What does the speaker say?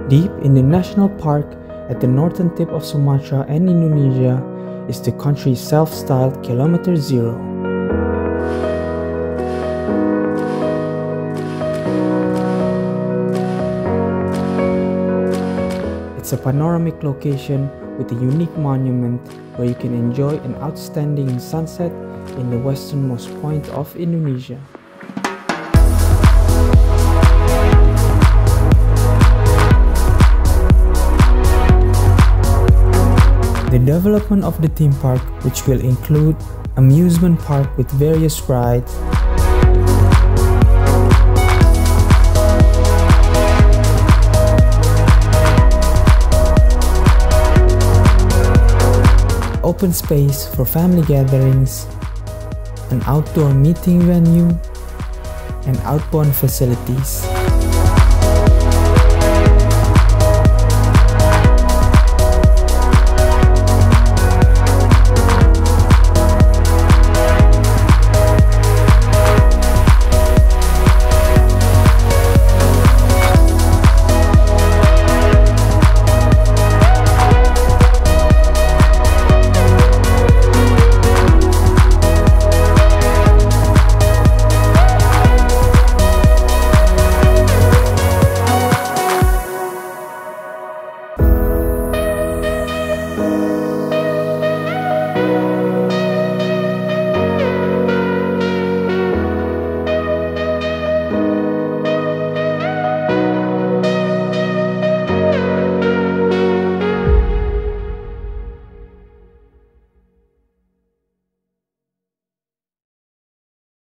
Deep in the national park at the northern tip of Sumatra and Indonesia is the country's self-styled Kilometer Zero. It's a panoramic location with a unique monument where you can enjoy an outstanding sunset in the westernmost point of Indonesia. The development of the theme park, which will include amusement park with various rides, open space for family gatherings, an outdoor meeting venue, and outbound facilities.